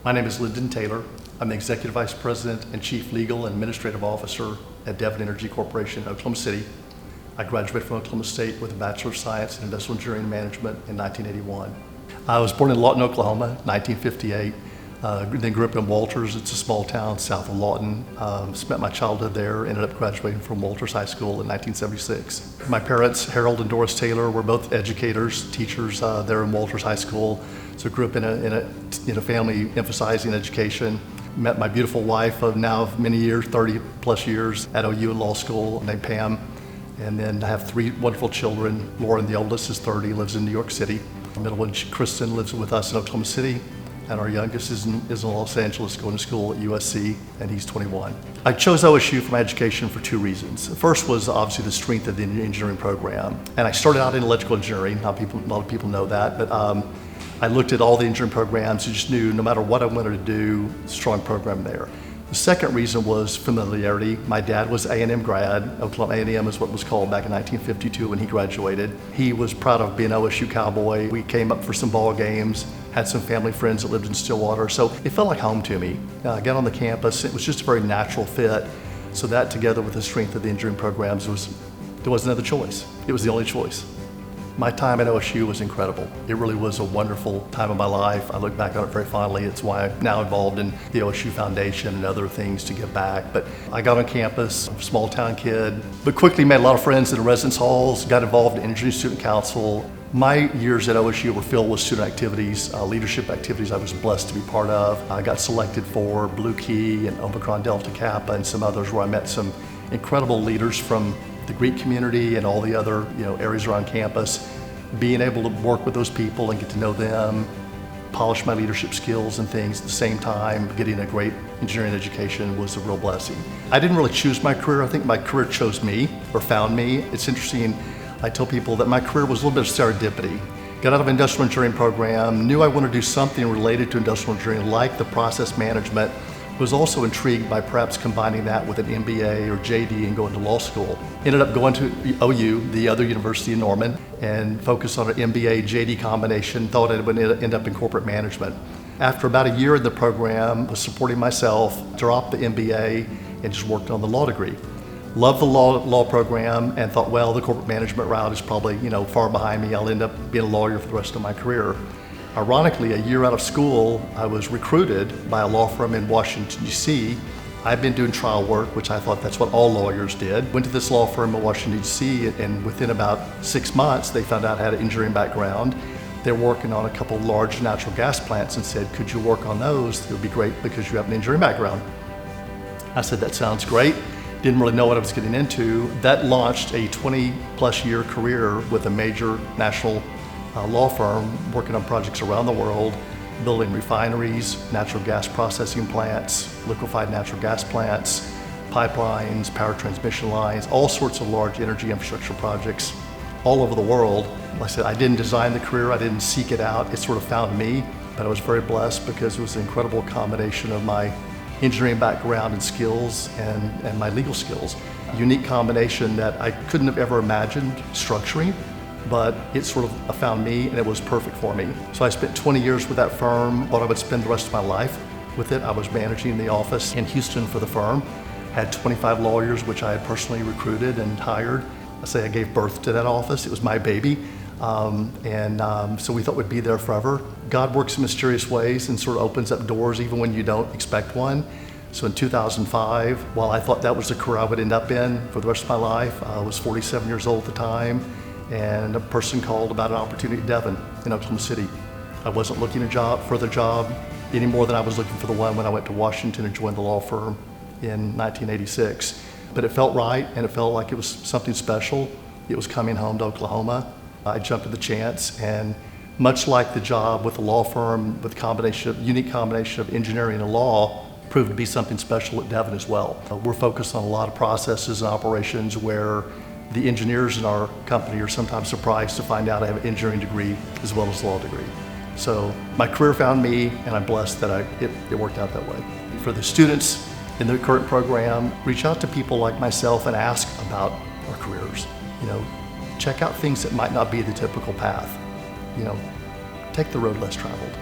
My name is Lyndon Taylor. I'm the Executive Vice President and Chief Legal and Administrative Officer at Devon Energy Corporation in Oklahoma City. I graduated from Oklahoma State with a Bachelor of Science in Industrial Engineering and Management in 1981. I was born in Lawton, Oklahoma, 1958. Then grew up in Walters. It's a small town south of Lawton. Spent my childhood there, ended up graduating from Walters High School in 1976. My parents, Harold and Doris Taylor, were both educators, teachers there in Walters High School. So grew up in a family emphasizing education. Met my beautiful wife of now many years, 30 plus years, at OU in law school, named Pam. And then I have three wonderful children. Lauren, the oldest, is 30, lives in New York City. The middle one, Kristen, lives with us in Oklahoma City. And our youngest is in Los Angeles, going to school at USC, and he's 21. I chose OSU for my education for two reasons. The first was obviously the strength of the engineering program. And I started out in electrical engineering. A lot of people know that, but I looked at all the engineering programs and just knew no matter what I wanted to do, strong program there. The second reason was familiarity. My dad was A&M grad. Oklahoma A&M is what it was called back in 1952 when he graduated. He was proud of being an OSU Cowboy. We came up for some ball games, had some family friends that lived in Stillwater, so it felt like home to me. I got on the campus, it was just a very natural fit. So that together with the strength of the engineering programs, there was another choice. It was the only choice. My time at OSU was incredible. It really was a wonderful time of my life. I look back on it very fondly. It's why I'm now involved in the OSU Foundation and other things to give back. But I got on campus, a small town kid, but quickly made a lot of friends in the residence halls, got involved in Engineering Student Council. My years at OSU were filled with student activities, leadership activities I was blessed to be part of. I got selected for Blue Key and Omicron Delta Kappa and some others where I met some incredible leaders from the Greek community and all the other areas around campus. Being able to work with those people and get to know them, polish my leadership skills and things at the same time, getting a great engineering education was a real blessing. I didn't really choose my career. I think my career chose me or found me. It's interesting, I tell people that my career was a little bit of serendipity. Got out of an industrial engineering program, knew I wanted to do something related to industrial engineering like the process management. Was also intrigued by perhaps combining that with an MBA or JD and going to law school. Ended up going to OU, the other university in Norman, and focused on an MBA JD combination, thought it would end up in corporate management. After about a year in the program, was supporting myself, dropped the MBA and just worked on the law degree. Loved the law program and thought, well, the corporate management route is probably far behind me. I'll end up being a lawyer for the rest of my career. Ironically, a year out of school, I was recruited by a law firm in Washington, D.C. I'd been doing trial work, which I thought that's what all lawyers did. Went to this law firm in Washington, D.C., and within about 6 months, they found out I had an engineering background. They're working on a couple of large natural gas plants and said, could you work on those? It would be great because you have an engineering background. I said, that sounds great. Didn't really know what I was getting into. That launched a 20-plus year career with a major national law firm working on projects around the world, building refineries, natural gas processing plants, liquefied natural gas plants, pipelines, power transmission lines, all sorts of large energy infrastructure projects all over the world. Like I said, I didn't design the career, I didn't seek it out, it sort of found me, but I was very blessed because it was an incredible combination of my engineering background and skills and my legal skills. A unique combination that I couldn't have ever imagined structuring, but it sort of found me and it was perfect for me. So I spent 20 years with that firm, thought I would spend the rest of my life with it. I was managing the office in Houston for the firm, had 25 lawyers which I had personally recruited and hired. I say I gave birth to that office, it was my baby. So we thought we'd be there forever. God works in mysterious ways and sort of opens up doors even when you don't expect one. So in 2005, while I thought that was the career I would end up in for the rest of my life, I was 47 years old at the time, and a person called about an opportunity at Devon in Oklahoma City. I wasn't looking for the job any more than I was looking for the one when I went to Washington and joined the law firm in 1986. But it felt right and it felt like it was something special. It was coming home to Oklahoma. I jumped at the chance, and much like the job with the law firm with unique combination of engineering and law, proved to be something special at Devon as well. We're focused on a lot of processes and operations where the engineers in our company are sometimes surprised to find out I have an engineering degree as well as a law degree. So my career found me, and I'm blessed that it worked out that way. For the students in the current program, reach out to people like myself and ask about our careers. Check out things that might not be the typical path. Take the road less traveled.